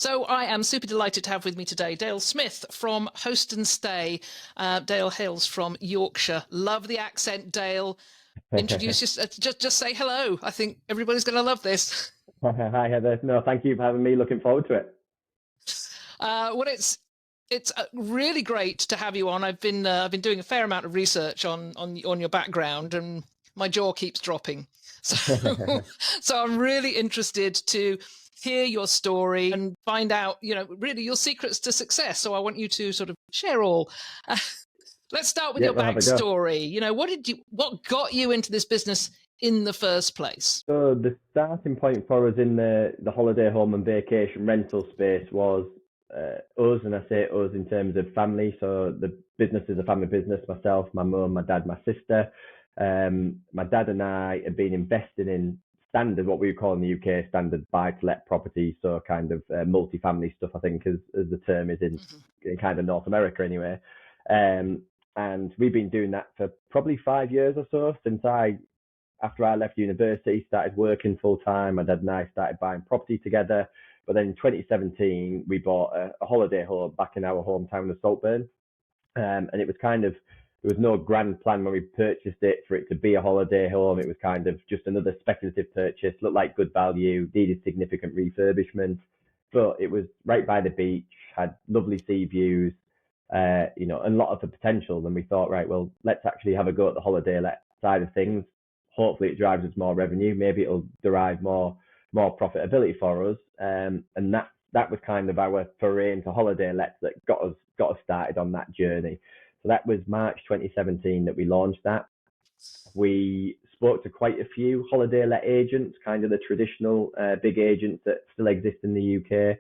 So I am super delighted to have with me today Dale Smith from Host and Stay. Dale hails from Yorkshire. Love the accent, Dale. Introduce yourself. Just say hello. I think everybody's going to love this. Hi, Heather. No, thank you for having me. Looking forward to it. Well, it's really great to have you on. I've been doing a fair amount of research on your background, and my jaw keeps dropping. So I'm really interested to hear your story and find out, really your secrets to success. So I want you to sort of share all. Let's start with Yeah, your we'll have a go. backstory. What got you into this business in the first place? So the starting point for us in the holiday home and vacation rental space was us, and I say us in terms of family. So the business is a family business. Myself, my mum, my dad, my sister. My dad and I have been investing in standard, what we call in the UK, standard buy-to-let property. So kind of multi-family stuff, I think, as the term is in kind of North America anyway. And we've been doing that for probably 5 years or so since after I left university, started working full time. My dad and I started buying property together. But then in 2017, we bought a holiday home back in our hometown of Saltburn. And it was kind of, there was no grand plan when we purchased it for it to be a holiday home. It was kind of just another speculative purchase, looked like good value, needed significant refurbishment. But it was right by the beach, had lovely sea views, and a lot of the potential. And we thought, right, well, let's actually have a go at the holiday let side of things. Hopefully it drives us more revenue. Maybe it'll derive more profitability for us. And that was kind of our foray into holiday lets that got us started on that journey. So that was March 2017 that we launched that. We spoke to quite a few holiday let agents, kind of the traditional big agents that still exist in the UK.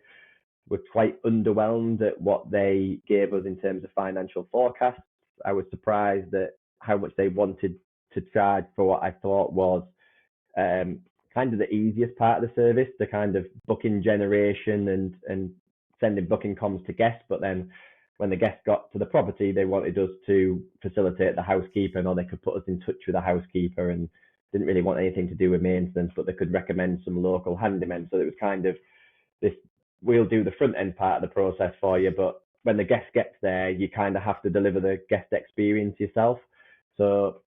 We're quite underwhelmed at what they gave us in terms of financial forecasts. I was surprised at how much they wanted to charge for what I thought was kind of the easiest part of the service, the kind of booking generation and sending booking comms to guests. But then when the guests got to the property, they wanted us to facilitate the housekeeper, or they could put us in touch with a housekeeper, and didn't really want anything to do with maintenance, but they could recommend some local handymen. So it was kind of this, we'll do the front end part of the process for you, but when the guest gets there, you kind of have to deliver the guest experience yourself. So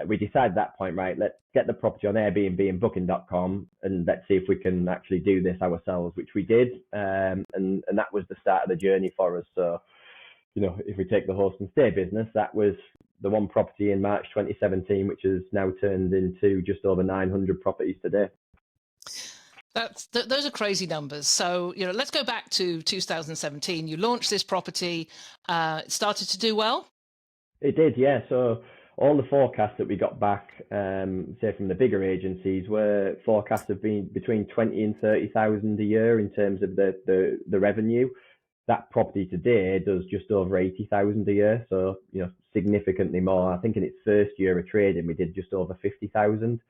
we decided at that point, right, let's get the property on Airbnb and booking.com and let's see if we can actually do this ourselves, which we did. And that was the start of the journey for us. So, if we take the Host and Stay business, that was the one property in March 2017, which has now turned into just over 900 properties today. Those are crazy numbers. So, let's go back to 2017. You launched this property. It started to do well? It did, yeah. So all the forecasts that we got back, say from the bigger agencies, were forecasts have been between 20 and 30,000 a year in terms of the revenue. That property today does just over 80,000 a year, so significantly more. I think in its first year of trading, we did just over 50,000.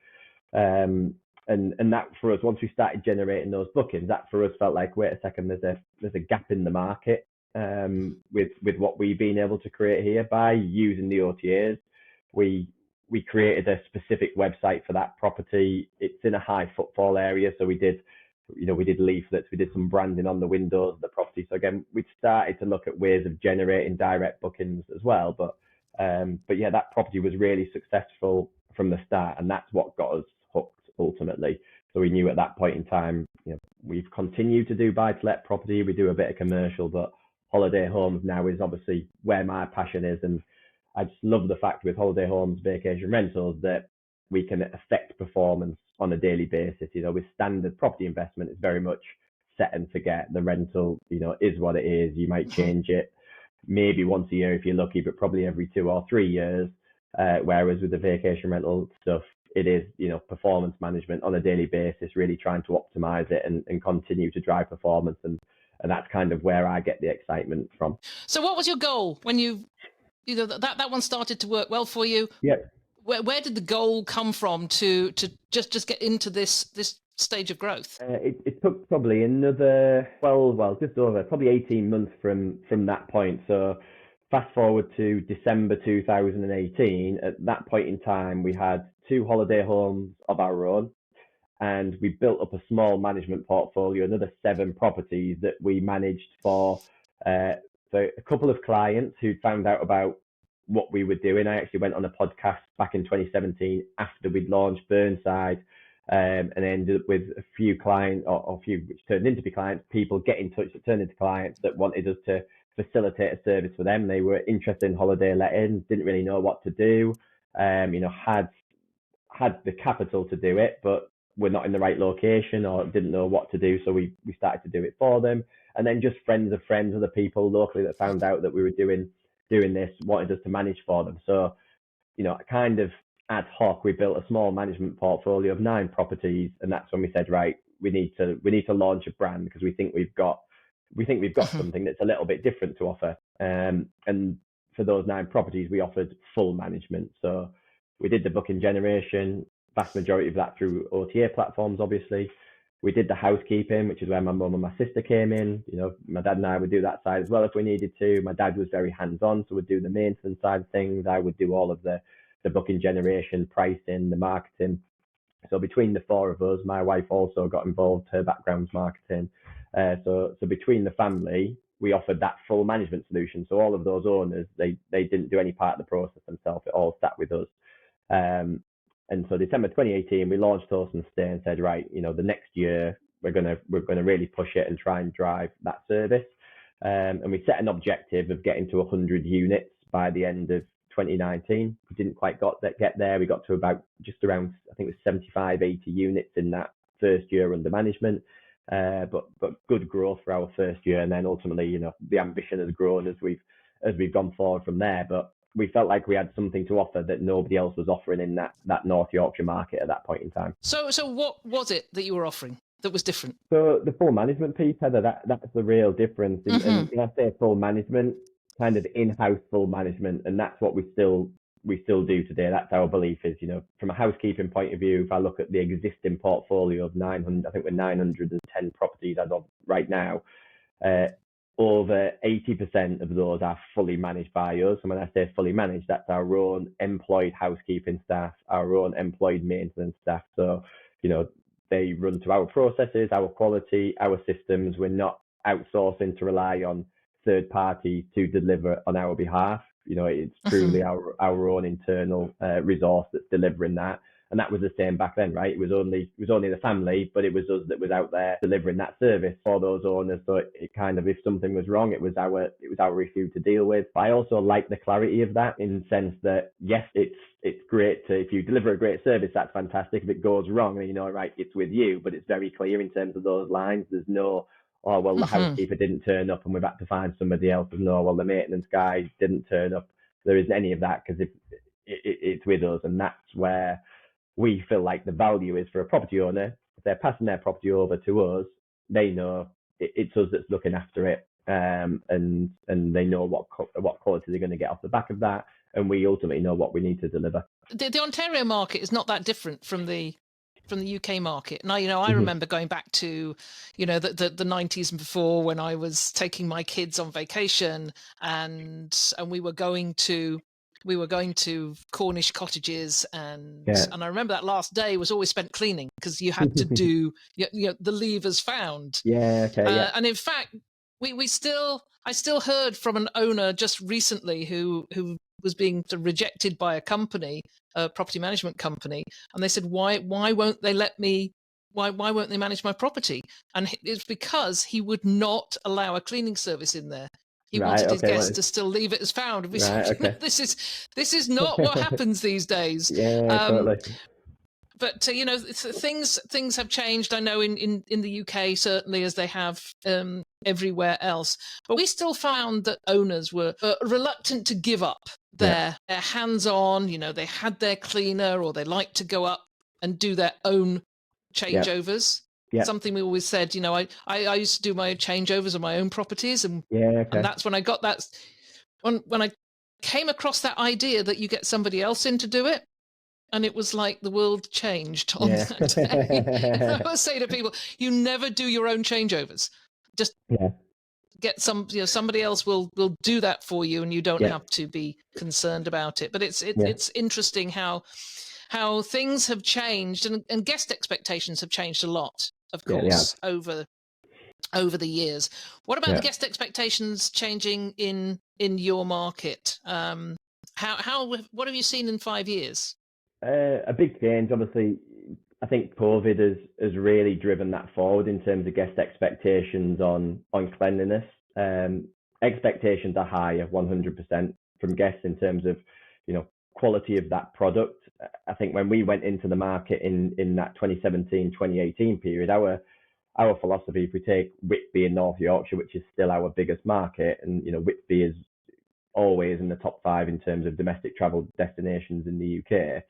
And that for us, once we started generating those bookings, that for us felt like, wait a second, there's a gap in the market with what we've been able to create here by using the OTAs. We created a specific website for that property. It's in a high footfall area, so we did leaflets, we did some branding on the windows of the property. So again, we started to look at ways of generating direct bookings as well. But yeah, that property was really successful from the start, and that's what got us hooked ultimately. So we knew at that point in time, we've continued to do buy-to-let property. We do a bit of commercial, but holiday homes now is obviously where my passion is. And I just love the fact with holiday homes, vacation rentals, that we can affect performance on a daily basis. With standard property investment, it's very much set and forget. The rental, is what it is. You might change it maybe once a year if you're lucky, but probably every 2 or 3 years. Whereas with the vacation rental stuff, it is, performance management on a daily basis, really trying to optimize it and continue to drive performance. And that's kind of where I get the excitement from. So what was your goal when that one started to work well for you? Yeah. Where did the goal come from to just get into this stage of growth? It took probably another just over probably 18 months from that point. So fast forward to December 2018. At that point in time, we had 2 holiday homes of our own, and we built up a small management portfolio, another 7 properties that we managed for a couple of clients who found out about what we were doing. I actually went on a podcast back in 2017 after we'd launched Burnside, and ended up with a few clients, or a few which turned into be clients, people get in touch that turned into clients that wanted us to facilitate a service for them. They were interested in holiday letting, didn't really know what to do, had the capital to do it, but were not in the right location or didn't know what to do. So we started to do it for them. And then just friends of friends, other people locally that found out that we were doing this, wanted us to manage for them. So, kind of ad hoc, we built a small management portfolio of 9 properties. And that's when we said, right, we need to launch a brand because we think we've got something that's a little bit different to offer. And for those 9 properties, we offered full management. So we did the booking generation, vast majority of that through OTA platforms, obviously. We did the housekeeping, which is where my mum and my sister came in. My dad and I would do that side as well if we needed to. My dad was very hands-on, so we'd do the maintenance side of things. I would do all of the booking generation, pricing, the marketing. So between the 4 of us, my wife also got involved, her background's marketing. So between the family, we offered that full management solution. So all of those owners, they didn't do any part of the process themselves. It all sat with us. And so December 2018, we launched Host and Stay and said, right, the next year we're gonna really push it and try and drive that service. And we set an objective of getting to 100 units by the end of 2019. We didn't quite get there. We got to about just around, I think it was 75, 80 units in that first year under management. But good growth for our first year, and then ultimately, the ambition has grown as we've gone forward from there. But we felt like we had something to offer that nobody else was offering in that North Yorkshire market at that point in time. So what was it that you were offering that was different? So the full management piece, Heather, that's the real difference. And when I say full management, kind of in-house full management, and that's what we still do today. That's our belief is, from a housekeeping point of view, if I look at the existing portfolio of 900, I think we're 910 properties as of right now, over 80% of those are fully managed by us. And when I say fully managed, that's our own employed housekeeping staff, our own employed maintenance staff. So, they run to our processes, our quality, our systems. We're not outsourcing to rely on third parties to deliver on our behalf. It's truly our own internal resource that's delivering that. And that was the same back then, right? It was only the family, but it was us that was out there delivering that service for those owners. So it kind of, if something was wrong, it was our issue to deal with. But I also like the clarity of that, in the sense that, yes, it's great if you deliver a great service, that's fantastic. If it goes wrong, then right, it's with you. But it's very clear in terms of those lines. There's no, oh, well, the housekeeper didn't turn up and we've had to find somebody else. There's no, well, the maintenance guy didn't turn up. There isn't any of that, because it's with us. And that's where we feel like the value is for a property owner. If they're passing their property over to us, they know it's us that's looking after it, and they know what quality they're going to get off the back of that, and we ultimately know what we need to deliver. The Ontario market is not that different from the UK market. Now, I remember going back to, the 90s and before, when I was taking my kids on vacation, and we were going to Cornish cottages, and I remember that last day was always spent cleaning, because you had to do the levers found. And in fact, I still heard from an owner just recently who was being rejected by a company, a property management company, and they said, why won't they let me? Why won't they manage my property? And it's because he would not allow a cleaning service in there. He wanted his guests to still leave it as found. We said, this is not what happens these days. Totally. But things have changed. I know in the UK, certainly, as they have everywhere else. But we still found that owners were reluctant to give up their hands-on. They had their cleaner, or they liked to go up and do their own changeovers. Something we always said, I used to do my changeovers on my own properties, and that's when I got that. When I came across that idea that you get somebody else in to do it, and it was like the world changed on that day. I always say to people, you never do your own changeovers. Just get somebody else will do that for you, and you don't have to be concerned about it. But it's interesting how how things have changed, and guest expectations have changed a lot, of Yeah, they have. course, over the years. What about the Yeah. guest expectations changing in your market? What have you seen in 5 years? A big change, obviously. I think COVID has really driven that forward in terms of guest expectations on cleanliness. Expectations are higher, 100% from guests in terms of, quality of that product. I think when we went into the market in that 2017, 2018 period, our philosophy, if we take Whitby in North Yorkshire, which is still our biggest market, and Whitby is always in the top 5 in terms of domestic travel destinations in the UK.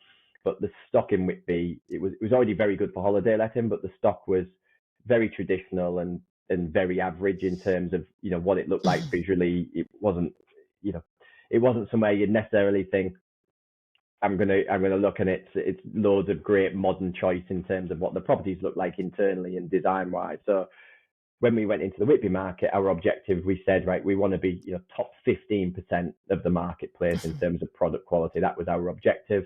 But the stock in Whitby, it was already very good for holiday letting, but the stock was very traditional and very average in terms of what it looked like visually. It wasn't somewhere you'd necessarily think I'm gonna look, and it's loads of great modern choice in terms of what the properties look like internally and design wise. So when we went into the Whitby market, our objective, we said, right, we want to be top 15% of the marketplace in terms of product quality. That was our objective.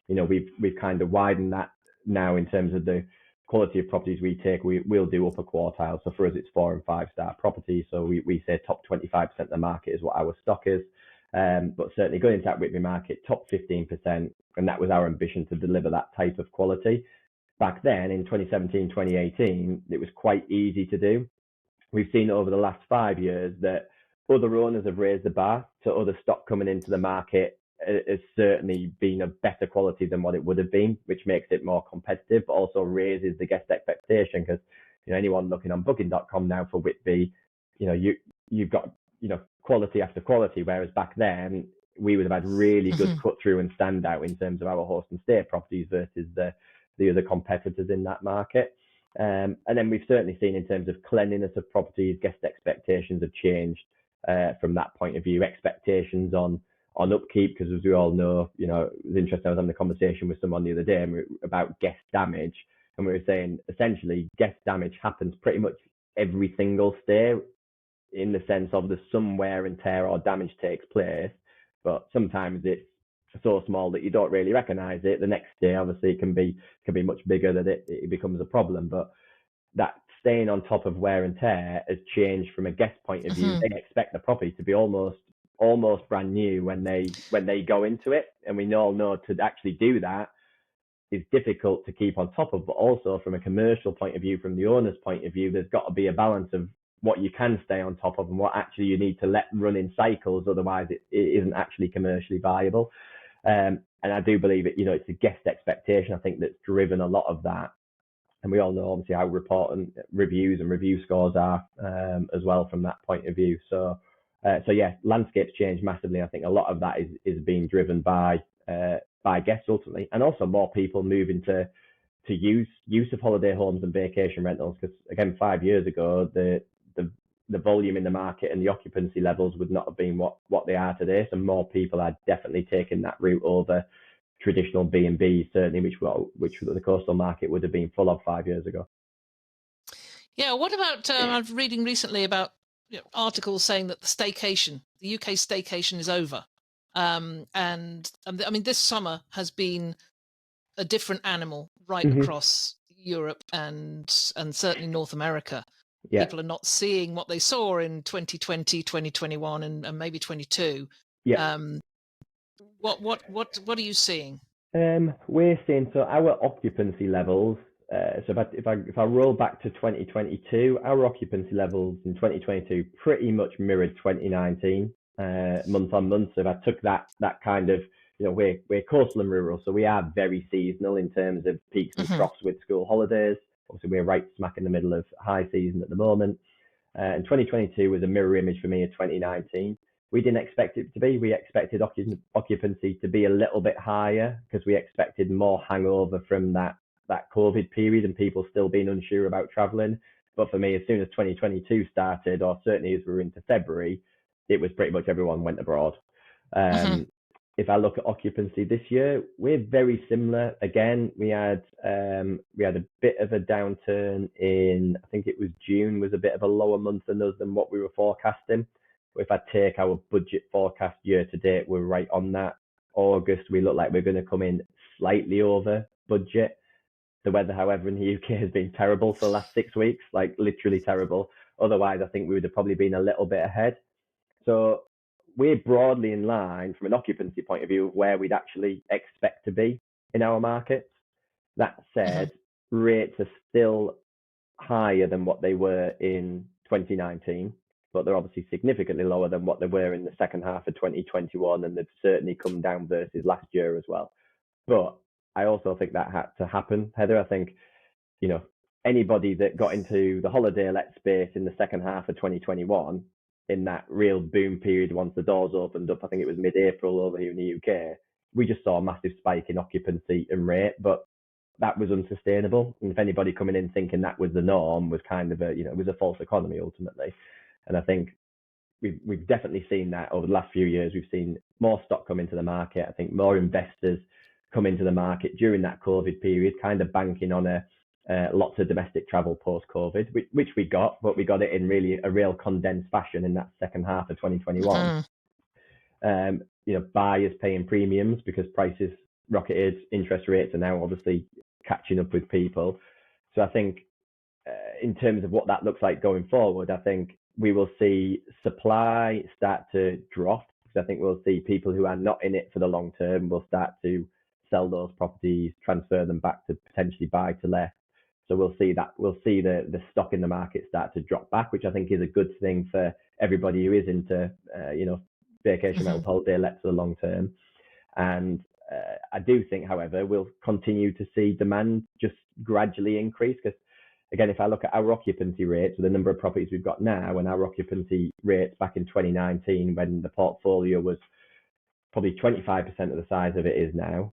We've kind of widened that now in terms of the quality of properties we take. We'll do upper quartile. So for us, it's 4 and 5 star properties. So we say top 25% of the market is what our stock is. But certainly going into that Whitby market, top 15%, and that was our ambition, to deliver that type of quality. Back then in 2017, 2018, it was quite easy to do. We've seen over the last 5 years that other owners have raised the bar, so other stock coming into the market has certainly been of better quality than what it would have been, which makes it more competitive, but also raises the guest expectation, because anyone looking on booking.com now for Whitby, you've got quality after quality, whereas back then we would have had really good cut through and standout in terms of our horse and stay properties versus the other competitors in that market. And then we've certainly seen in terms of cleanliness of properties, guest expectations have changed from that point of view. Expectations on upkeep, because as we all know, it was interesting. I was having a conversation with someone the other day about guest damage, and we were saying essentially guest damage happens pretty much every single stay, in the sense of there's some wear and tear or damage takes place, but sometimes it's so small that you don't really recognize it. The next day, obviously, it can be much bigger, that it becomes a problem. But that staying on top of wear and tear has changed from a guest point of view. They expect the property to be almost brand new when they go into it, and we all know to actually do that is difficult to keep on top of. But also from a commercial point of view, from the owner's point of view, there's got to be a balance of what you can stay on top of and what actually you need to let run in cycles, otherwise it isn't actually commercially viable. And I do believe it's a guest expectation, I think, that's driven a lot of that. And we all know obviously how important reviews and review scores are as well from that point of view. So yeah, landscape's changed massively. I think a lot of that is being driven by guests ultimately, and also more people moving to use of holiday homes and vacation rentals. Because again, 5 years ago, the volume in the market and the occupancy levels would not have been what they are today. So more people are definitely taking that route over traditional B&B, certainly, which the coastal market would have been full of 5 years ago. Yeah. What about? I was reading recently about articles saying that the UK staycation is over, and I mean, this summer has been a different animal right across Europe and certainly North America. Yeah. People are not seeing what they saw in 2020, 2021, and maybe 22. Yeah. What are you seeing? We're seeing, so our occupancy levels. So if I roll back to 2022, our occupancy levels in 2022 pretty much mirrored 2019 month on month. So if I took that kind of, we're coastal and rural, so we are very seasonal in terms of peaks and troughs with school holidays. Obviously, we're right smack in the middle of high season at the moment. And 2022 was a mirror image for me of 2019. We didn't expect it to be. We expected occupancy to be a little bit higher, because we expected more hangover from that COVID period and people still being unsure about traveling. But for me, as soon as 2022 started, or certainly as we were into February, it was pretty much everyone went abroad. If I look at occupancy this year, we're very similar. Again, we had a bit of a downturn in, I think it was June, was a bit of a lower month than what we were forecasting. But if I take our budget forecast year to date, we're right on that. August, we look like we're going to come in slightly over budget. The weather, however, in the UK has been terrible for the last 6 weeks, like literally terrible. Otherwise, I think we would have probably been a little bit ahead. So we're broadly in line from an occupancy point of view of where we'd actually expect to be in our markets. That said, rates are still higher than what they were in 2019, but they're obviously significantly lower than what they were in the second half of 2021, and they've certainly come down versus last year as well. But I also think that had to happen, Heather. I think, anybody that got into the holiday let space in the second half of 2021, in that real boom period once the doors opened up, I think it was mid-April over here in the UK, we just saw a massive spike in occupancy and rate, but that was unsustainable. And if anybody coming in thinking that was the norm was kind of it was a false economy ultimately. And I think we've definitely seen that over the last few years. We've seen more stock come into the market. I think more investors come into the market during that COVID period, kind of banking on lots of domestic travel post-COVID, which we got, but we got it in really a real condensed fashion in that second half of 2021. Buyers paying premiums because prices rocketed, interest rates are now obviously catching up with people. So I think in terms of what that looks like going forward, I think we will see supply start to drop, because I think we'll see people who are not in it for the long term will start to sell those properties, transfer them back to potentially buy to let. So we'll see the stock in the market start to drop back, which I think is a good thing for everybody who is into vacation rental holiday lets for the long term. And I do think, however, we'll continue to see demand just gradually increase, because again, if I look at our occupancy rates with the number of properties we've got now and our occupancy rates back in 2019, when the portfolio was probably 25% of the size of it is now,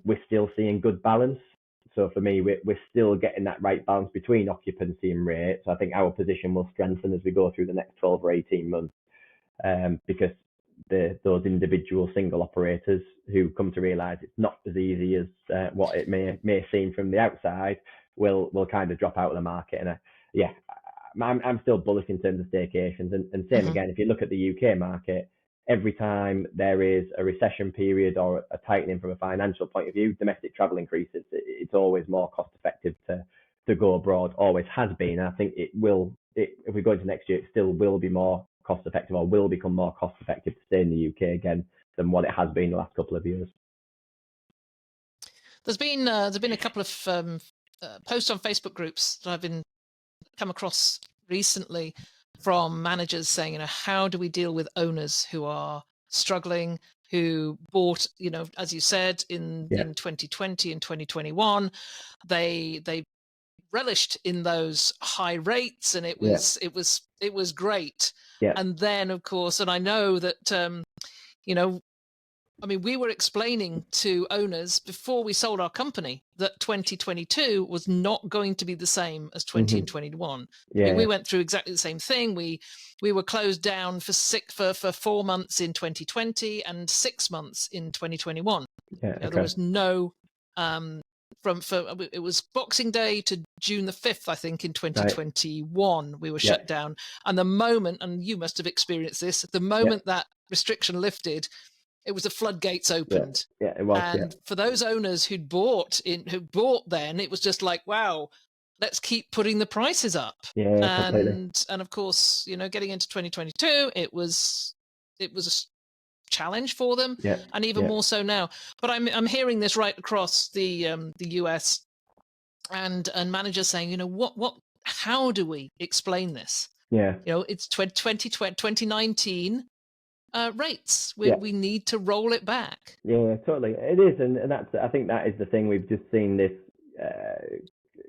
we're still seeing good balance. So for me, we're still getting that right balance between occupancy and rate. So I think our position will strengthen as we go through the next 12 or 18 months, because those individual single operators who come to realise it's not as easy as what it may seem from the outside will kind of drop out of the market. And I'm still bullish in terms of staycations. And same again, if you look at the UK market, every time there is a recession period or a tightening from a financial point of view, domestic travel increases. It's always more cost effective to go abroad, always has been. I think it will, if we go into next year, it still will be more cost effective, or will become more cost effective to stay in the UK again than what it has been the last couple of years. There's been a couple of posts on Facebook groups that I've come across recently from managers saying, how do we deal with owners who are struggling, who bought, as you said, in 2020 and 2021, they relished in those high rates, and it was great. And then, of course, and I know that we were explaining to owners before we sold our company that 2022 was not going to be the same as 2021. We went through exactly the same thing. We were closed down for 4 months in 2020 and 6 months in 2021. There was no it was Boxing Day to June the 5th, I think, in 2021, we were shut down. And the moment, and you must have experienced this, the moment that restriction lifted, it was the floodgates opened. It was. And for those owners who bought then, it was just like, wow, let's keep putting the prices up. Completely. And of course, getting into 2022, it was a challenge for them, and even more so now. But I'm hearing this right across the US, and managers saying, how do we explain this? It's 2019 rates. We need to roll it back. Totally, it is. And that's, I think that is the thing. We've just seen this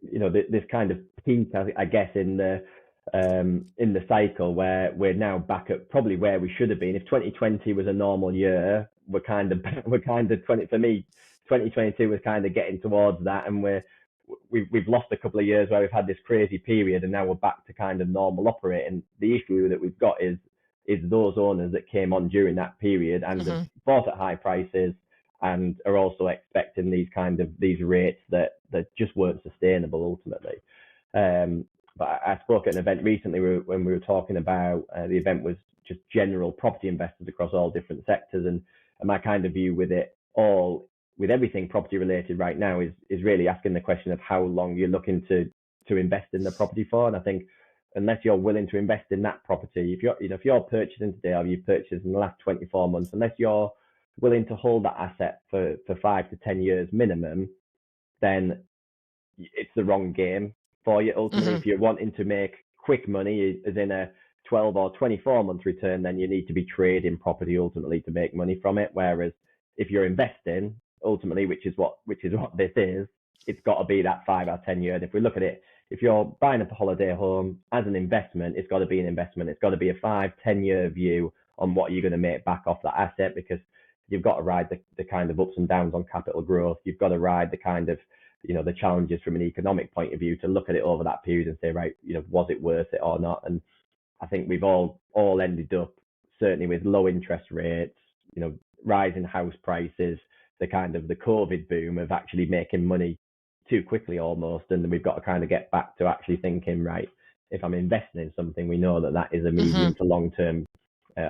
this kind of peak, I guess, in the cycle, where we're now back at probably where we should have been. If 2020 was a normal year, we're kind of 2022 was kind of getting towards that, and we've lost a couple of years where we've had this crazy period, and now we're back to kind of normal operating. The issue that we've got is those owners that came on during that period and have bought at high prices and are also expecting these rates that just weren't sustainable ultimately. But I spoke at an event recently when we were talking about the event was just general property investors across all different sectors, and my kind of view with it all with everything property related right now is really asking the question of how long you're looking to invest in the property for. And I think unless you're willing to invest in that property, if you're purchasing today or you've purchased in the last 24 months, unless you're willing to hold that asset for 5 to 10 years minimum, then it's the wrong game for you. Ultimately, if you're wanting to make quick money, as in a 12 or 24 month return, then you need to be trading property ultimately to make money from it. Whereas if you're investing ultimately, which is what this is, it's got to be that 5 or 10 year. And if we look at it, if you're buying a holiday home as an investment, it's got to be an investment. It's got to be a 5-10 year view on what you're going to make back off that asset, because you've got to ride the kind of ups and downs on capital growth. You've got to ride the kind of, the challenges from an economic point of view to look at it over that period and say, right, was it worth it or not? And I think we've all ended up, certainly with low interest rates, rising house prices, the kind of the COVID boom of actually making money too quickly almost. And we've got to kind of get back to actually thinking, right, if I'm investing in something, we know that is a medium to long-term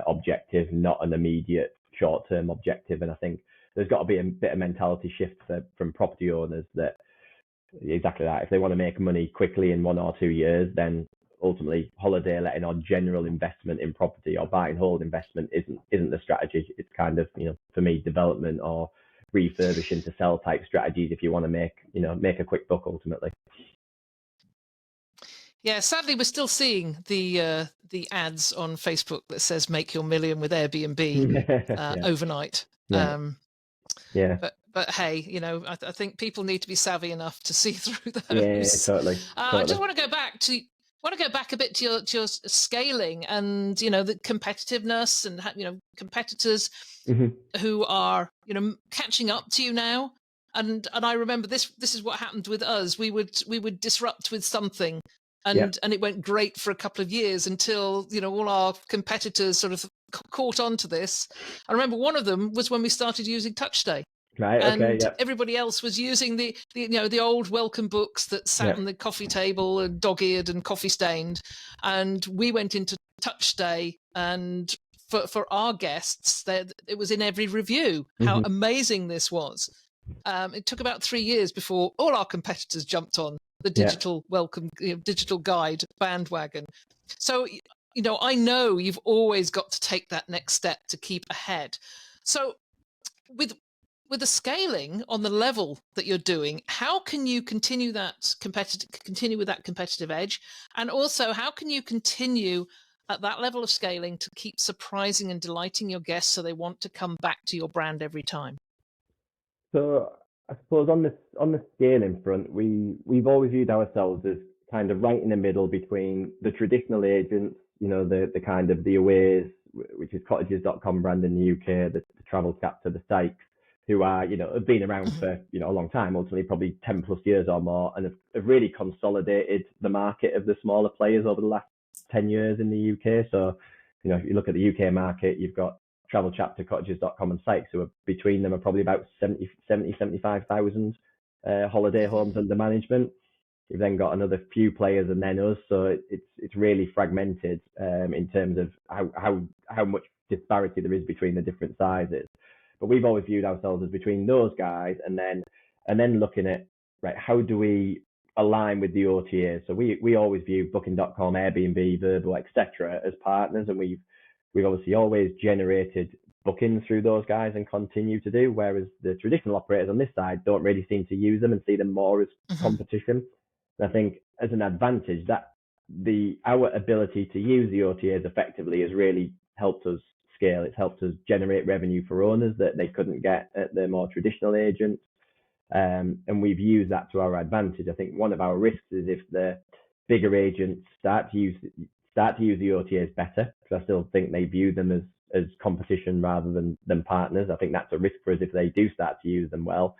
objective, not an immediate short-term objective. And I think there's got to be a bit of mentality shift from property owners that exactly that. If they want to make money quickly in 1 or 2 years, then ultimately holiday letting or general investment in property or buy and hold investment isn't the strategy. It's kind of, for me, development or refurbishing to sell type strategies if you want to make a quick buck ultimately. Yeah, sadly, we're still seeing the ads on Facebook that says "Make your million with Airbnb" overnight. Yeah. But hey, I think people need to be savvy enough to see through those. Yeah, totally. I just want to go back a bit to your scaling and the competitiveness and competitors who are catching up to you now. And I remember this is what happened with us. We would disrupt with something. And it went great for a couple of years until all our competitors sort of caught on to this. I remember one of them was when we started using TouchStay. Right. And Okay. Yeah. everybody else was using the old welcome books that sat on the coffee table and dog-eared and coffee stained. And we went into TouchStay, and for our guests, it was in every review how amazing this was. It took about 3 years before all our competitors jumped on the digital welcome, digital guide bandwagon. So, I know you've always got to take that next step to keep ahead. So with the scaling on the level that you're doing, how can you continue with that competitive edge? And also, how can you continue at that level of scaling to keep surprising and delighting your guests so they want to come back to your brand every time? So I suppose on the scaling front, we've always viewed ourselves as kind of right in the middle between the traditional agents, the kind of the Aways, which is cottages.com brand in the UK, the travel chapter, the Sykes, who are, have been around for, a long time, ultimately probably 10 plus years or more, and have really consolidated the market of the smaller players over the last 10 years in the UK. So, if you look at the UK market, you've got travel chapter, cottages.com and Sykes, who are between them are probably about 75,000 holiday homes under management. You've then got another few players and then us. So it's really fragmented in terms of how much disparity there is between the different sizes. But we've always viewed ourselves as between those guys and then looking at, right, how do we align with the OTAs? So we always view Booking.com, Airbnb, Vrbo, etc. as partners, and we've obviously always generated bookings through those guys and continue to do, whereas the traditional operators on this side don't really seem to use them and see them more as competition. And I think as an advantage that our ability to use the OTAs effectively has really helped us scale. It's helped us generate revenue for owners that they couldn't get at the more traditional agents. And we've used that to our advantage. I think one of our risks is if the bigger agents start to use the OTAs better, because I still think they view them as competition rather than partners. I think that's a risk for us if they do start to use them well.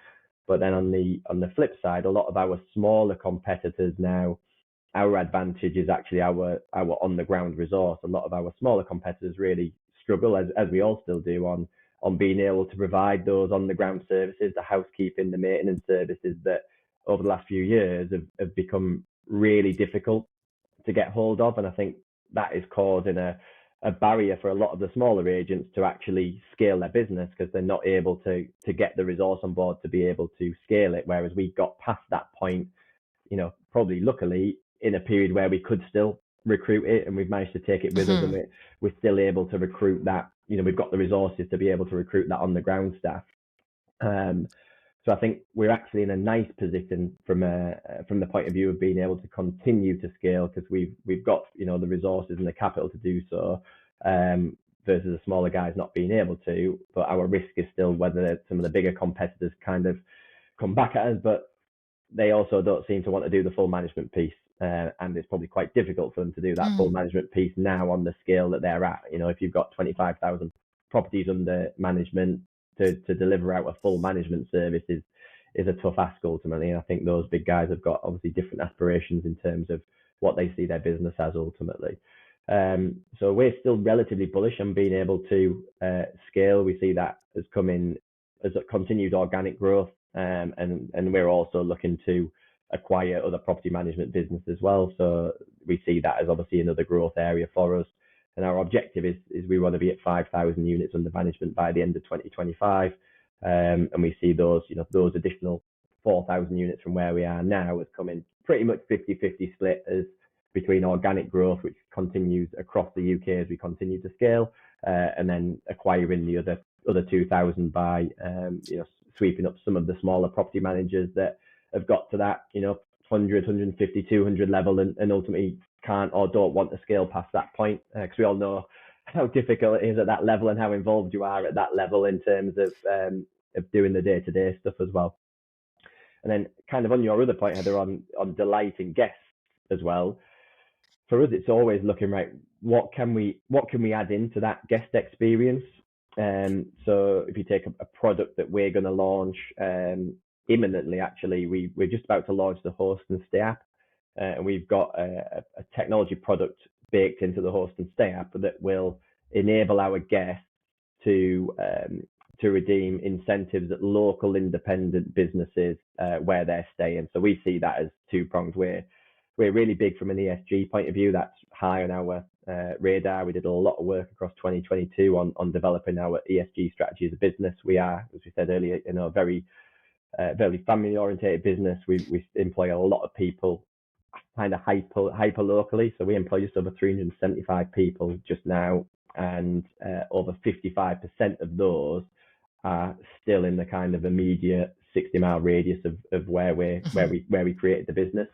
But then on the flip side, a lot of our smaller competitors now, our advantage is actually our on the ground resource. A lot of our smaller competitors really struggle, as we all still do, on being able to provide those on the ground services, the housekeeping, the maintenance services that over the last few years have become really difficult to get hold of. And I think that is causing a a barrier for a lot of the smaller agents to actually scale their business because they're not able to get the resource on board to be able to scale it. Whereas we got past that point, probably luckily in a period where we could still recruit it, and we've managed to take it with us, and we're still able to recruit that. We've got the resources to be able to recruit that on the ground staff. So I think we're actually in a nice position from the point of view of being able to continue to scale because we've got the resources and the capital to do so, versus the smaller guys not being able to. But our risk is still whether some of the bigger competitors kind of come back at us, but they also don't seem to want to do the full management piece, and it's probably quite difficult for them to do that full management piece now on the scale that they're at. If you've got 25,000 properties under management, to deliver out a full management service is a tough ask ultimately. And I think those big guys have got obviously different aspirations in terms of what they see their business as ultimately. So we're still relatively bullish on being able to scale. We see that as coming as a continued organic growth, and we're also looking to acquire other property management business as well. So we see that as obviously another growth area for us. And our objective is we want to be at 5,000 units under management by the end of 2025. And we see those additional 4,000 units from where we are now as coming pretty much 50-50 split as between organic growth, which continues across the UK as we continue to scale, and then acquiring the other 2,000 by sweeping up some of the smaller property managers that have got to that 100, 150, 200 level and ultimately can't or don't want to scale past that point, because we all know how difficult it is at that level and how involved you are at that level in terms of doing the day-to-day stuff as well. And then kind of on your other point, Heather, on delighting guests as well, for us it's always looking right, what can we add into that guest experience. So if you take a product that we're going to launch imminently, actually we're just about to launch the Host and Stay app, and we've got a technology product baked into the Host and Stay app that will enable our guests to redeem incentives at local independent businesses where they're staying. So we see that as two-pronged. We're really big from an ESG point of view. That's high on our radar. We did a lot of work across 2022 on developing our ESG strategy as a business. We are, as we said earlier, a very family oriented business. We employ a lot of people kind of hyper locally. So we employ just over 375 people just now, and over 55% of those are still in the kind of immediate 60-mile radius of where we created the business.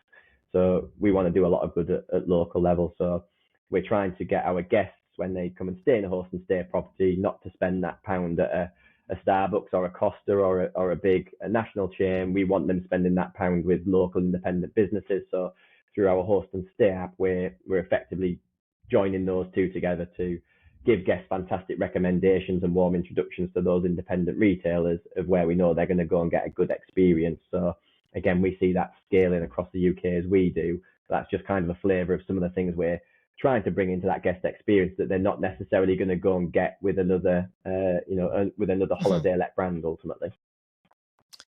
So we want to do a lot of good at local level. So we're trying to get our guests, when they come and stay in a Host and Stay property, not to spend that pound at a Starbucks or a Costa or a big national chain. We want them spending that pound with local independent businesses. So through our Host and Stay app, we're effectively joining those two together to give guests fantastic recommendations and warm introductions to those independent retailers of where we know they're going to go and get a good experience. So again, we see that scaling across the UK as we do. That's just kind of a flavour of some of the things we're trying to bring into that guest experience that they're not necessarily going to go and get with another holiday let brand ultimately.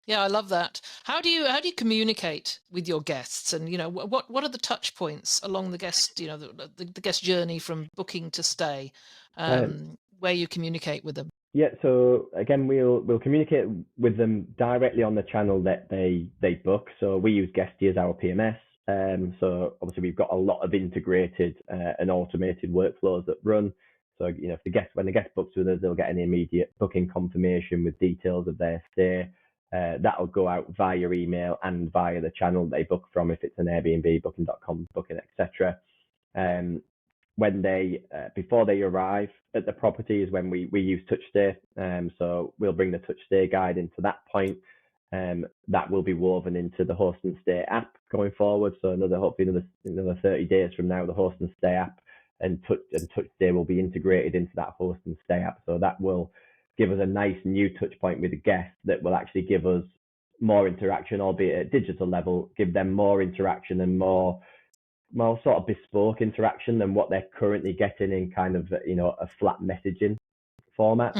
Yeah, I love that. How do you communicate with your guests, and what are the touch points along the guest the guest journey from booking to stay, where you communicate with them? Yeah, so again, we'll communicate with them directly on the channel that they book. So we use Guesty as our PMS. So obviously we've got a lot of integrated and automated workflows that run. So if when the guest books with us, they'll get an immediate booking confirmation with details of their stay. That'll go out via email and via the channel they book from, if it's an Airbnb, Booking.com, Booking, etc. When they before they arrive at the property is when we use Touch Stay. So we'll bring the Touch Stay guide into that point. That will be woven into the Host and Stay app going forward. So hopefully another 30 days from now, the Host and Stay app and Touch Stay will be integrated into that Host and Stay app. So that will give us a nice new touch point with the guest that will actually give us more interaction, albeit at digital level, give them more interaction and more sort of bespoke interaction than what they're currently getting in kind of a flat messaging format.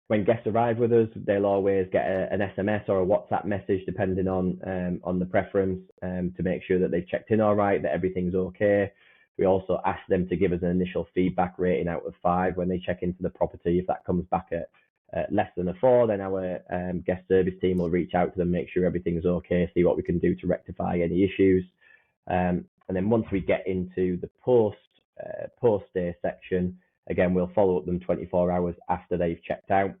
When guests arrive with us, they'll always get an SMS or a WhatsApp message depending on the preference, to make sure that they've checked in all right, that everything's okay. We also ask them to give us an initial feedback rating out of 5 when they check into the property. If that comes back at less than a 4, then our guest service team will reach out to them, make sure everything's okay, see what we can do to rectify any issues. And then once we get into the post-stay section, again, we'll follow up them 24 hours after they've checked out.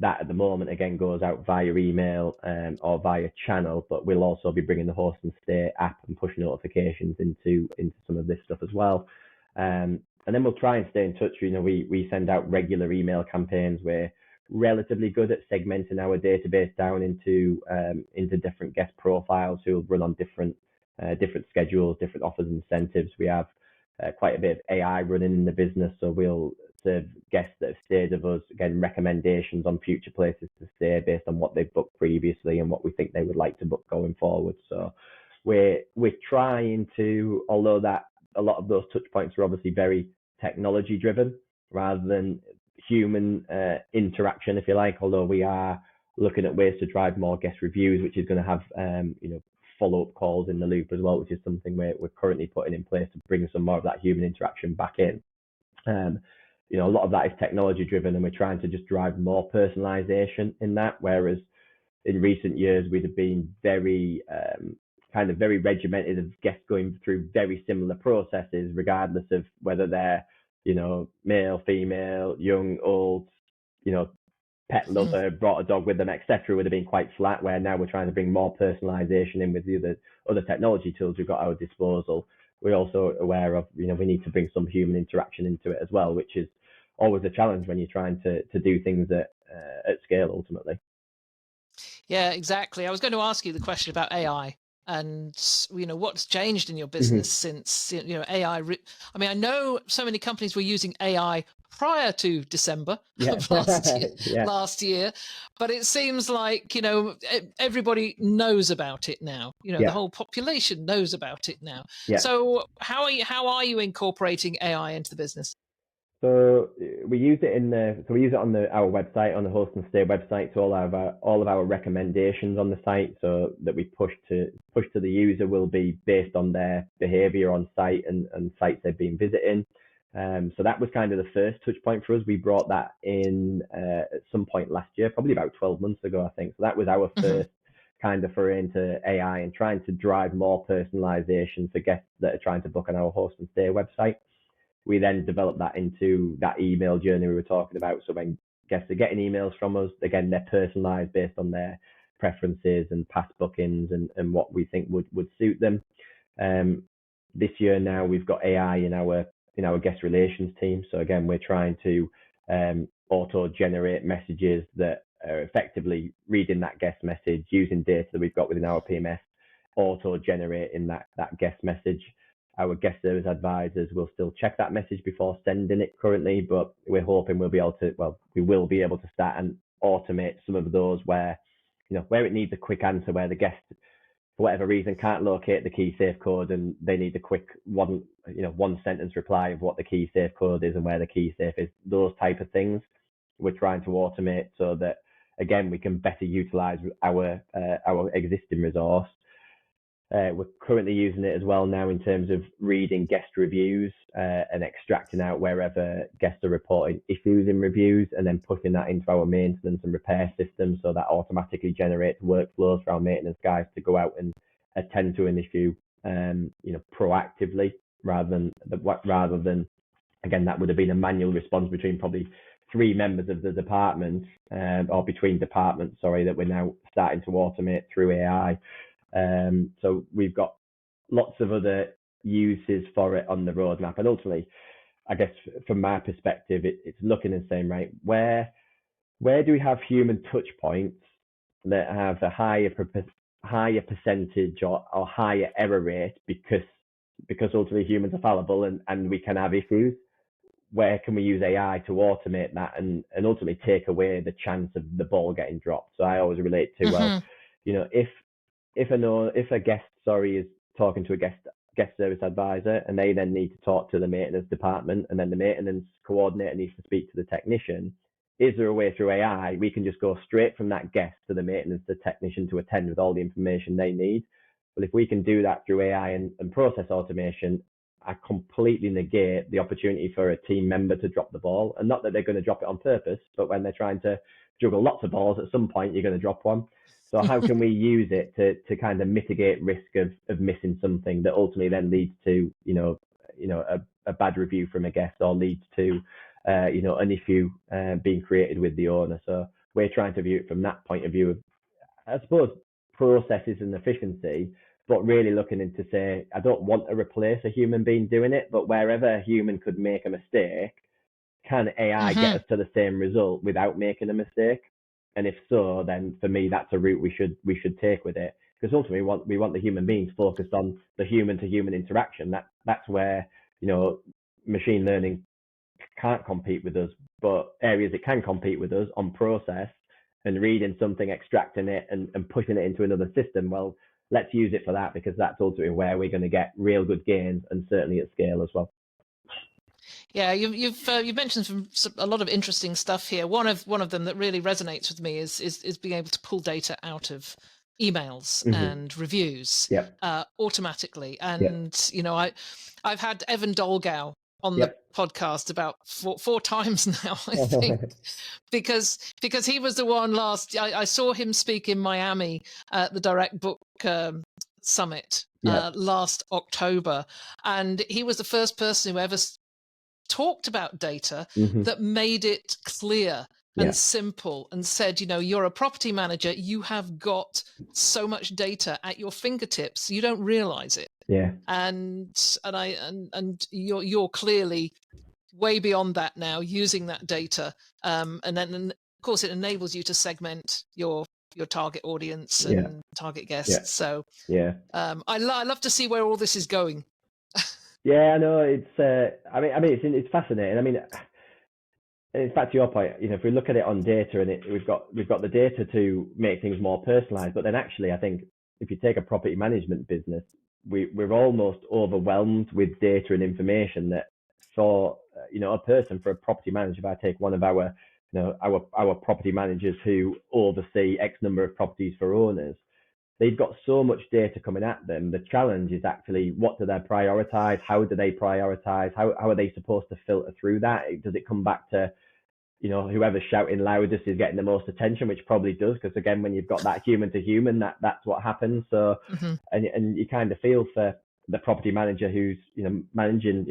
That at the moment, again, goes out via email or via channel, but we'll also be bringing the Host and Stay app and push notifications into some of this stuff as well. And then we'll try and stay in touch. We send out regular email campaigns. We're relatively good at segmenting our database down into different guest profiles who will run on different schedules, different offers and incentives. We have quite a bit of AI running in the business, so we'll serve guests that have stayed with us, again, recommendations on future places to stay based on what they've booked previously and what we think they would like to book going forward. So we're trying to, although that a lot of those touch points are obviously very technology driven rather than human interaction, if you like, although we are looking at ways to drive more guest reviews, which is going to have follow-up calls in the loop as well, which is something we're currently putting in place to bring some more of that human interaction back in. A lot of that is technology driven, and we're trying to just drive more personalization in that, whereas in recent years we'd have been very very regimented of guests going through very similar processes regardless of whether they're male, female, young, old, pet lover, brought a dog with them, etc. would have been quite flat, where now we're trying to bring more personalization in with the other technology tools we've got at our disposal. We're also aware of, we need to bring some human interaction into it as well, which is always a challenge when you're trying to do things at scale ultimately. Yeah, exactly. I was going to ask you the question about AI and what's changed in your business since AI. I know so many companies were using AI prior to December of last year, but it seems like everybody knows about it now. The whole population knows about it now. So how are you incorporating AI into the business? So we use it on our website, on the Host and Stay website. So all of our recommendations on the site, so that we push to the user, will be based on their behaviour on site and sites they've been visiting. So that was kind of the first touch point for us. We brought that in at some point last year, probably about 12 months ago, I think. So that was our first kind of foray into AI and trying to drive more personalisation for guests that are trying to book on our Host and Stay website. We then developed that into that email journey we were talking about. So when guests are getting emails from us, again, they're personalised based on their preferences and past bookings and what we think would suit them. This year now we've got AI in our guest relations team. So again, we're trying to auto-generate messages that are effectively reading that guest message, using data that we've got within our PMS, auto-generating that guest message. Our guest service advisors will still check that message before sending it currently, but we're hoping we will be able to start and automate some of those where it needs a quick answer, where the guest, for whatever reason, can't locate the key safe code and they need a quick one sentence reply of what the key safe code is and where the key safe is. Those type of things we're trying to automate so that, again, we can better utilize our existing resource. We're currently using it as well now in terms of reading guest reviews and extracting out wherever guests are reporting issues in reviews, and then putting that into our maintenance and repair system, so that automatically generates workflows for our maintenance guys to go out and attend to an issue proactively, rather than again, that would have been a manual response between probably 3 members of the department, or between departments, that we're now starting to automate through AI. So we've got lots of other uses for it on the roadmap, and ultimately, I guess from my perspective, it's looking and saying, right, where do we have human touch points that have a higher percentage or higher error rate because ultimately humans are fallible and we can have issues. Where can we use AI to automate that and ultimately take away the chance of the ball getting dropped? So I always relate to if a guest is talking to a guest service advisor, and they then need to talk to the maintenance department, and then the maintenance coordinator needs to speak to the technician, is there a way through AI we can just go straight from that guest to the maintenance, the technician, to attend with all the information they need? But if we can do that through AI and process automation, I completely negate the opportunity for a team member to drop the ball. And not that they're going to drop it on purpose, but when they're trying to juggle lots of balls, at some point you're going to drop one. So how can we use it to kind of mitigate risk of missing something that ultimately then leads to, a bad review from a guest, or leads to, an issue being created with the owner. So we're trying to view it from that point of view of, I suppose, processes and efficiency, but really looking into, say, I don't want to replace a human being doing it, but wherever a human could make a mistake, can AI get us to the same result without making a mistake? And if so, then for me, that's a route we should take with it. Because ultimately, we want the human beings focused on the human to human interaction. That's where, machine learning can't compete with us, but areas it can compete with us on process and reading something, extracting it, and pushing it into another system. Well, let's use it for that, because that's ultimately where we're going to get real good gains, and certainly at scale as well. Yeah, you've mentioned a lot of interesting stuff here. One of them that really resonates with me is being able to pull data out of emails and reviews automatically. And I've had Evan Dolgow on the podcast about four times now, I think, because he was the one last. I saw him speak in Miami at the Direct Book Summit last October, and he was the first person who ever talked about data that made it clear and simple, and said, you're a property manager, you have got so much data at your fingertips, you don't realize it. And you're clearly way beyond that now, using that data, and then of course it enables you to segment your target audience and target guests. So I love to see where all this is going. Yeah, I know. It's it's fascinating. I mean, in fact, to your point, if we look at it on data, and we've got the data to make things more personalized, but then actually, I think if you take a property management business, we're almost overwhelmed with data and information that for a person, for a property manager, if I take one of our our property managers who oversee X number of properties for owners, they've got so much data coming at them. The challenge is actually, what do they prioritize? How do they prioritize? How are they supposed to filter through that? Does it come back to, whoever's shouting loudest is getting the most attention, which probably does, because again, when you've got that human to human, that's what happens. So, and you kind of feel for the property manager who's, managing,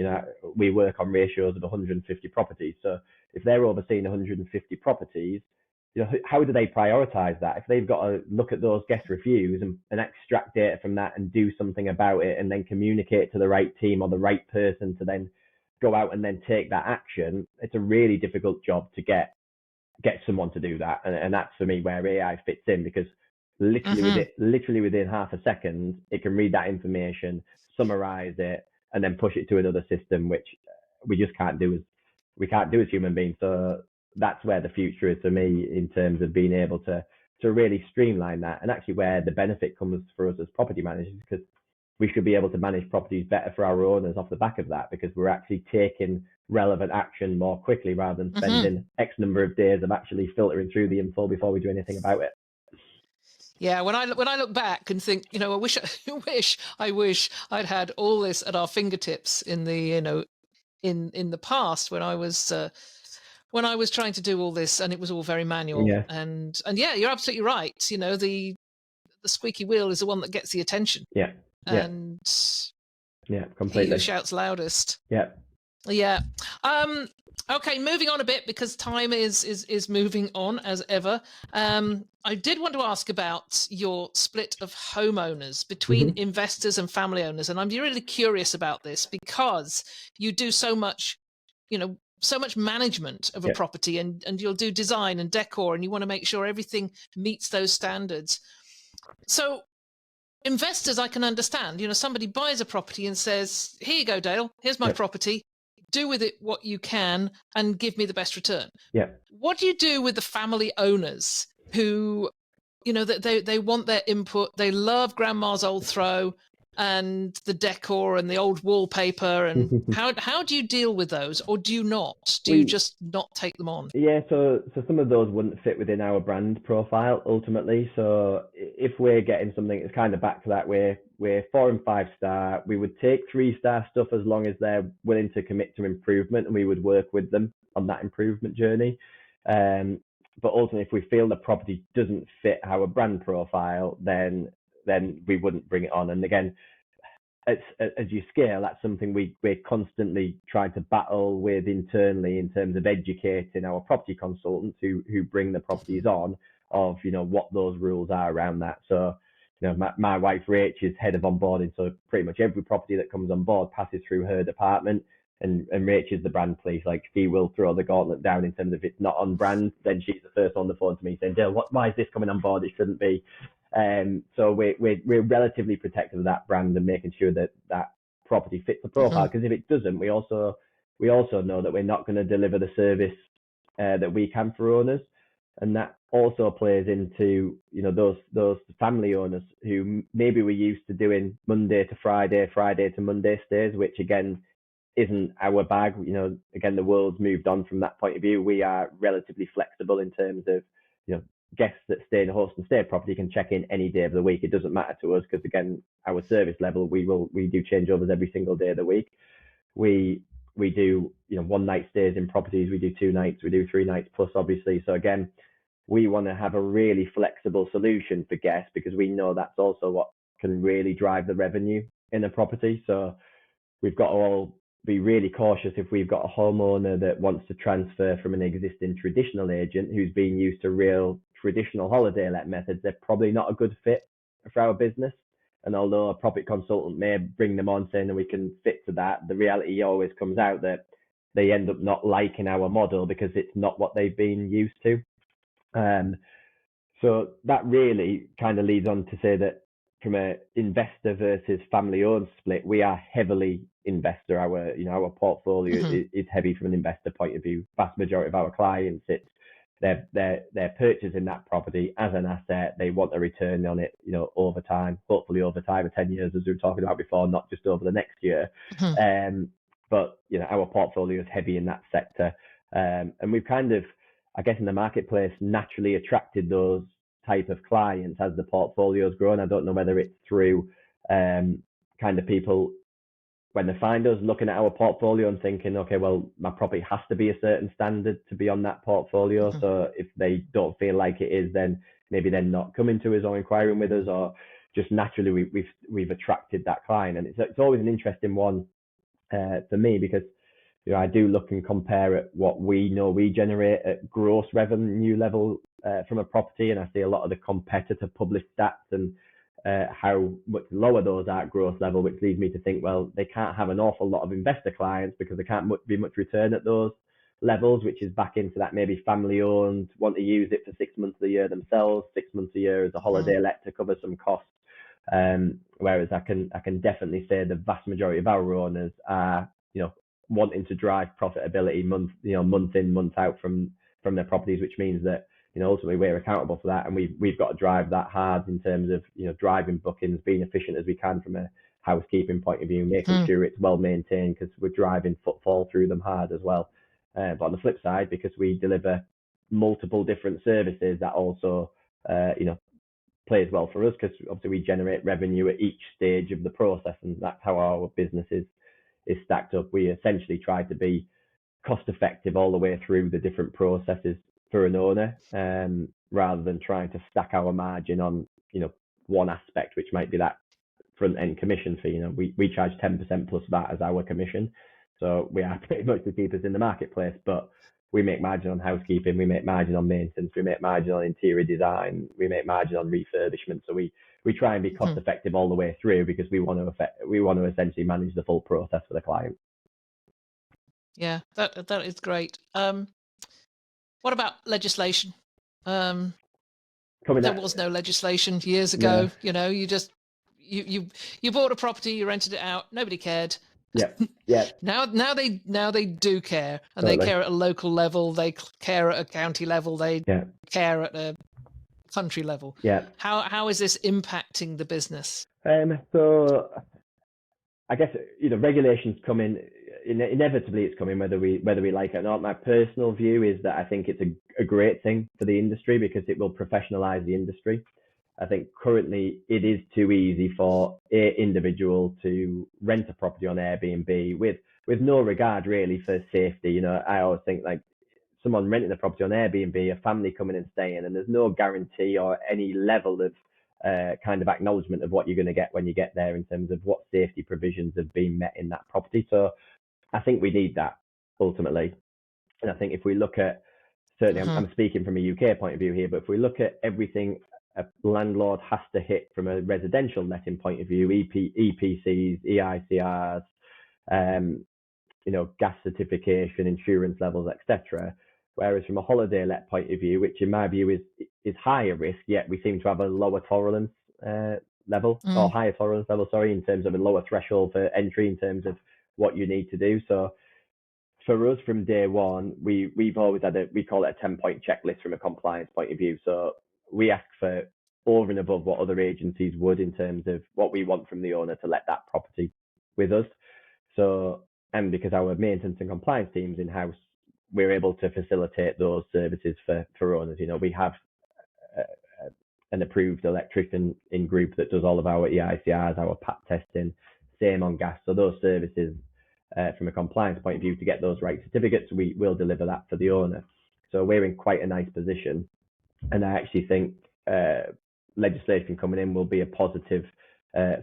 we work on ratios of 150 properties. So if they're overseeing 150 properties, how do they prioritize that? If they've got to look at those guest reviews and extract data from that and do something about it, and then communicate to the right team or the right person to then go out and then take that action, it's a really difficult job to get someone to do that. And that's for me where AI fits in, because literally within half a second, it can read that information, summarize it, and then push it to another system, which we just can't do as human beings. So that's where the future is for me, in terms of being able to really streamline that, and actually where the benefit comes for us as property managers, because we should be able to manage properties better for our owners off the back of that, because we're actually taking relevant action more quickly, rather than spending X number of days of actually filtering through the info before we do anything about it. Yeah, when I look back and think, I wish I'd had all this at our fingertips in the in the past, when I was trying to do all this, and it was all very manual. And you're absolutely right. The squeaky wheel is the one that gets the attention. And completely. He who shouts loudest. Yeah. Okay, moving on a bit, because time is moving on as ever. I did want to ask about your split of homeowners between investors and family owners, and I'm really curious about this, because you do so much, so much management of a property, and you'll do design and decor, and you want to make sure everything meets those standards. So investors, I can understand, somebody buys a property and says, here you go, Dale, here's my property, do with it what you can and give me the best return. What do you do with the family owners who, they want their input, they love grandma's old throw, and the decor and the old wallpaper, and how do you deal with those, or do you not? Do you just not take them on? Yeah, so some of those wouldn't fit within our brand profile ultimately. So if we're getting something, it's kind of back to that. We're 4 and 5 star. We would take 3-star stuff as long as they're willing to commit to improvement, and we would work with them on that improvement journey. But ultimately, if we feel the property doesn't fit our brand profile, then we wouldn't bring it on. And again, as you scale, that's something we're constantly trying to battle with internally in terms of educating our property consultants who bring the properties on of, what those rules are around that. So, my wife Rach is head of onboarding, so pretty much every property that comes on board passes through her department, and Rach is the brand police. Like, she will throw the gauntlet down in terms of if it's not on brand, then she's the first on the phone to me saying, Dale, why is this coming on board? It shouldn't be. So we're relatively protective of that brand and making sure that property fits the profile. Because if it doesn't, we also know that we're not going to deliver the service that we can for owners, and that also plays into those family owners who maybe we're used to doing Monday to Friday, Friday to Monday stays, which again isn't our bag. Again, the world's moved on from that point of view. We are relatively flexible in terms of guests that stay in a host and stay property can check in any day of the week. It doesn't matter to us because again, our service level, we do changeovers every single day of the week. We do 1 night stays in properties, we do 2 nights, we do 3 nights plus obviously. So again, we want to have a really flexible solution for guests because we know that's also what can really drive the revenue in a property. So we've got to all be really cautious if we've got a homeowner that wants to transfer from an existing traditional agent who's been used to real traditional holiday let methods. They're probably not a good fit for our business. And although a property consultant may bring them on saying that we can fit to that, the reality always comes out that they end up not liking our model because it's not what they've been used to. So that really kind of leads on to say that from a investor versus family owned split, we are heavily investor. Our portfolio is heavy from an investor point of view. Vast majority of our clients, they're purchasing that property as an asset. They want a return on it, over time, hopefully over time of 10 years, as we were talking about before, not just over the next year. But our portfolio is heavy in that sector. And we've kind of, I guess, in the marketplace, naturally attracted those type of clients as the portfolio's grown. I don't know whether it's through kind of people when they find us looking at our portfolio and thinking, okay, well, my property has to be a certain standard to be on that portfolio. So if they don't feel like it is, then maybe they're not coming to us or inquiring with us, or just naturally we've attracted that client. And it's always an interesting one for me because I do look and compare at what we know we generate at gross revenue level from a property, and I see a lot of the competitor published stats and how much lower those are at gross level, which leads me to think, well, they can't have an awful lot of investor clients because there can't be much return at those levels, which is back into that maybe family owned, want to use it for 6 months of the year themselves, 6 months a year as a holiday let to cover some costs. Whereas I can definitely say the vast majority of our owners are, wanting to drive profitability month in, month out from their properties, which means that ultimately we're accountable for that, and we've got to drive that hard in terms of driving bookings, being efficient as we can from a housekeeping point of view, making sure it's well maintained because we're driving footfall through them hard as well. But on the flip side, because we deliver multiple different services, that also plays well for us because obviously we generate revenue at each stage of the process, and that's how our business is stacked up. We essentially try to be cost effective all the way through the different processes for an owner, rather than trying to stack our margin on one aspect, which might be that front end commission fee. We charge 10% plus that as our commission, so we are pretty much the cheapest in the marketplace, but we make margin on housekeeping, we make margin on maintenance, we make margin on interior design, we make margin on refurbishment. So we try and be cost effective all the way through because we want to essentially manage the full process for the client. Yeah, that is great. What about legislation? There was no legislation years ago. No. You bought a property, you rented it out, nobody cared. Yeah. Now they do care, and Totally. they care at a local level, they care at a county level, they care at a country level. Yeah. How is this impacting the business? So I guess, regulations come in, inevitably it's coming whether we like it or not. My personal view is that I think it's a great thing for the industry because it will professionalize the industry. I think currently it is too easy for an individual to rent a property on Airbnb with no regard really for safety. I always think like someone renting a property on Airbnb, a family coming and staying, and there's no guarantee or any level of kind of acknowledgement of what you're going to get when you get there in terms of what safety provisions have been met in that property. So I think we need that ultimately. And I think if we look at, certainly I'm speaking from a UK point of view here, but if we look at everything a landlord has to hit from a residential letting point of view, EPCs, EICRs, gas certification, insurance levels, etc. Whereas from a holiday let point of view, which in my view is higher risk, yet we seem to have a lower tolerance level or higher tolerance level, in terms of a lower threshold for entry in terms of what you need to do. So for us from day one, we've always had we call it a 10-point checklist from a compliance point of view. So we ask for over and above what other agencies would in terms of what we want from the owner to let that property with us. So, and because our maintenance and compliance teams in-house, we're able to facilitate those services for owners. We have an approved electrician in group that does all of our EICRs, our PAT testing, same on gas. So those services, from a compliance point of view, to get those right certificates, we will deliver that for the owner. So we're in quite a nice position. And I actually think legislation coming in will be a positive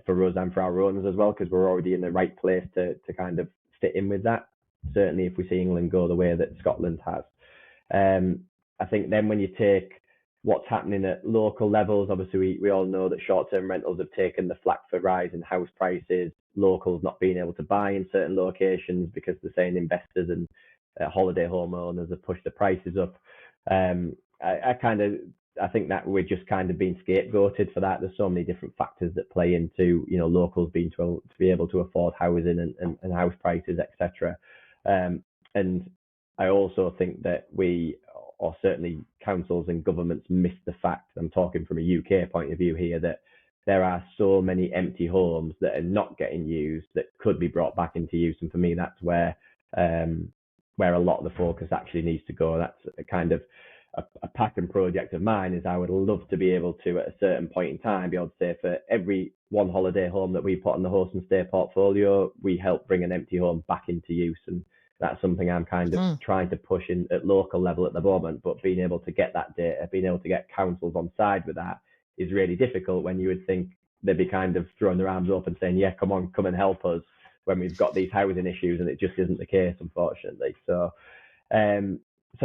for us and for our owners as well, because we're already in the right place to kind of fit in with that. Certainly if we see England go the way that Scotland has. I think then when you take what's happening at local levels, obviously we all know that short-term rentals have taken the flak for rise in house prices, locals not being able to buy in certain locations because they're saying investors and holiday home owners have pushed the prices up. I think that we're just kind of being scapegoated for that. There's so many different factors that play into, locals being to be able to afford housing and house prices, etc. And I also think that we, or certainly councils and governments, miss the fact, I'm talking from a UK point of view here, that there are so many empty homes that are not getting used that could be brought back into use. And for me, that's where a lot of the focus actually needs to go. That's a kind of a passion project of mine. Is I would love to be able to, at a certain point in time, be able to say for every one holiday home that we put on the host and stay portfolio, we help bring an empty home back into use. And that's something I'm kind of trying to push in at local level at the moment. But being able to get that data, being able to get councils on side with that is really difficult, when you would think they'd be kind of throwing their arms up and saying, yeah, come and help us when we've got these housing issues. And it just isn't the case, unfortunately. So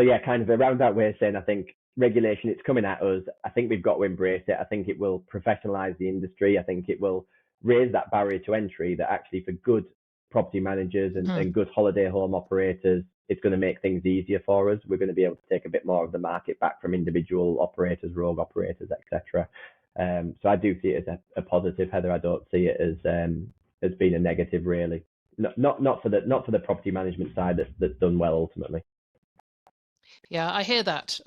yeah, kind of around that way, saying I think regulation, it's coming at us. I think we've got to embrace it. I think it will professionalize the industry. I think it will raise that barrier to entry that actually for good property managers and good holiday home operators, it's going to make things easier for us. We're going to be able to take a bit more of the market back from individual operators, rogue operators, etc. So I do see it as a positive, Heather. I don't see it as being a negative, really. Not for the property management side that's done well ultimately. Yeah, I hear that.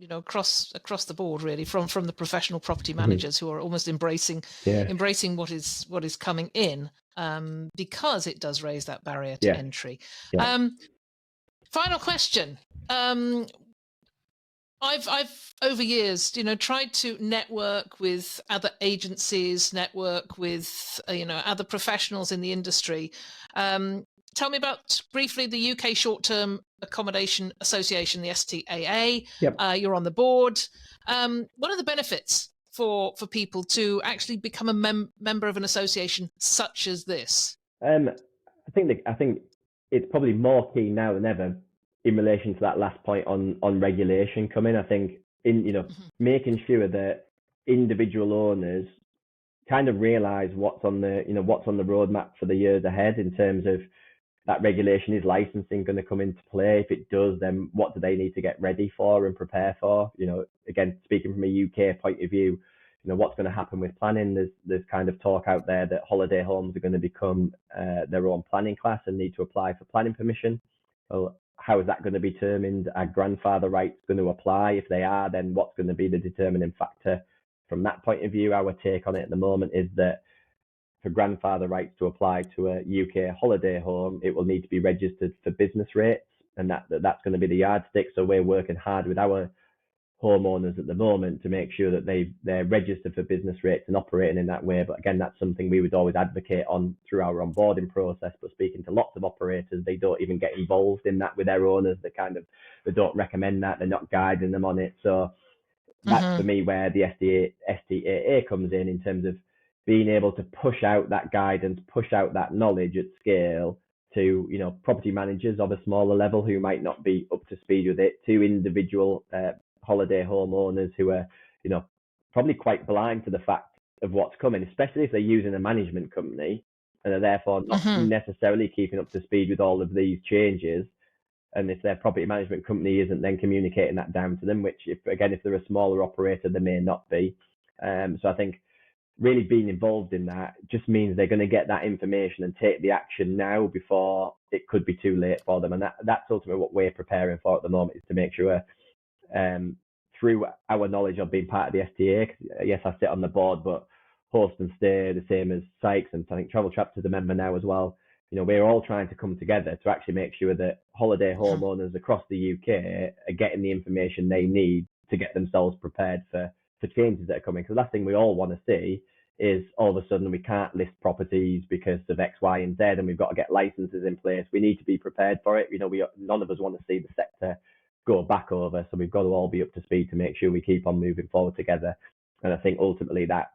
Across the board, really, from the professional property managers who are almost embracing what is coming in, because it does raise that barrier to entry. Yeah. Final question. I've over years, tried to network with other agencies, network with other professionals in the industry. Tell me about briefly the UK Short-Term Accommodation Association, the STAA. Yep. You're on the board. What are the benefits for people to actually become a member of an association such as this? I think it's probably more key now than ever in relation to that last point on regulation coming. I think in making sure that individual owners kind of realise what's on the roadmap for the years ahead in terms of that regulation. Is licensing going to come into play? If it does, then what do they need to get ready for and prepare for? Again, speaking from a UK point of view, what's going to happen with planning. There's kind of talk out there that holiday homes are going to become their own planning class and need to apply for planning permission. Well, how is that going to be determined? Are grandfather rights going to apply? If they are, then what's going to be the determining factor from that point of view? Our take on it at the moment is that for grandfather rights to apply to a UK holiday home, it will need to be registered for business rates, and that's going to be the yardstick. So we're working hard with our homeowners at the moment to make sure that they're registered for business rates and operating in that way. But again, that's something we would always advocate on through our onboarding process. But speaking to lots of operators, they don't even get involved in that with their owners. They don't recommend that. They're not guiding them on it. So that's for me where the STAA comes in terms of being able to push out that guidance, push out that knowledge at scale to, you know, property managers of a smaller level who might not be up to speed with it, to individual holiday homeowners who are, you know, probably quite blind to the fact of what's coming, especially if they're using a management company and are therefore not necessarily keeping up to speed with all of these changes. And if their property management company isn't then communicating that down to them, which if they're a smaller operator, they may not be. So I think really being involved in that just means they're going to get that information and take the action now before it could be too late for them. And that's ultimately what we're preparing for at the moment, is to make sure through our knowledge of being part of the STA, yes, I sit on the board, but host and stay the same as Sykes, and I think Travel Chapter's a member now as well. You know, we're all trying to come together to actually make sure that holiday homeowners across the UK are getting the information they need to get themselves prepared for changes that are coming. Because the last thing we all want to see is all of a sudden we can't list properties because of X, Y, and Z, and we've got to get licenses in place. We need to be prepared for it. You know, none of us want to see the sector go back over, so we've got to all be up to speed to make sure we keep on moving forward together. And I think ultimately that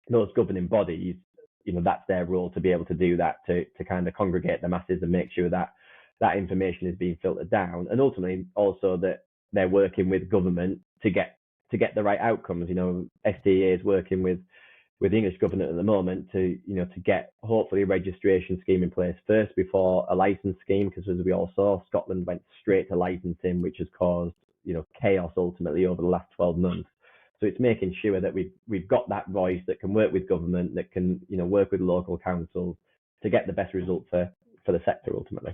those governing bodies, you know, that's their role to be able to do that, to kind of congregate the masses and make sure that that information is being filtered down, and ultimately also that they're working with government to get the right outcomes. You know, STA is working with the English government at the moment to get hopefully a registration scheme in place first before a license scheme, because as we all saw, Scotland went straight to licensing, which has caused, you know, chaos ultimately over the last 12 months. So it's making sure that we've got that voice that can work with government, that can, you know, work with local councils to get the best result for the sector ultimately.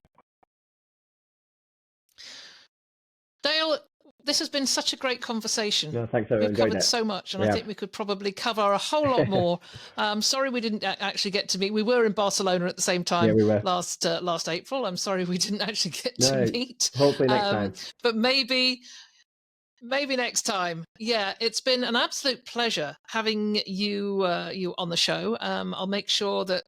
Dale, this has been such a great conversation. No, thanks. We've covered so much, and I think we could probably cover a whole lot more. Sorry we didn't actually get to meet. We were in Barcelona at the same time last April. I'm sorry we didn't actually get to meet. Hopefully next time. But maybe next time. Yeah, it's been an absolute pleasure having you on the show. I'll make sure that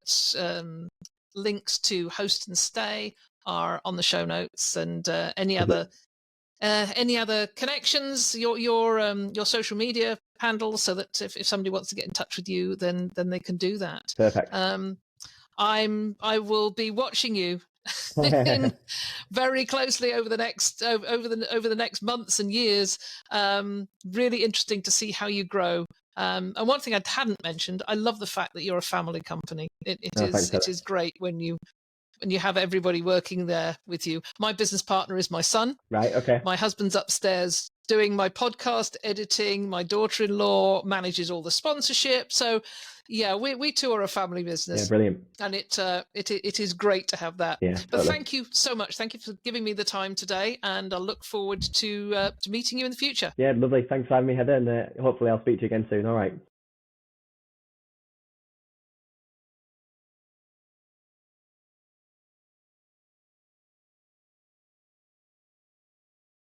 links to Host and Stay are on the show notes, and any other connections, your social media handles, so that if somebody wants to get in touch with you, then they can do that. Perfect. I will be watching you very closely over the next months and years. Really interesting to see how you grow. And one thing I hadn't mentioned, I love the fact that you're a family company. It is great when you have everybody working there with you. My business partner is my son. Right. Okay. My husband's upstairs doing my podcast editing. My daughter-in-law manages all the sponsorship. So, yeah, we two are a family business. Yeah, brilliant. And it is great to have that. Yeah, but thank you so much. Thank you for giving me the time today, and I look forward to meeting you in the future. Yeah, lovely. Thanks for having me, Heather, and hopefully I'll speak to you again soon. All right.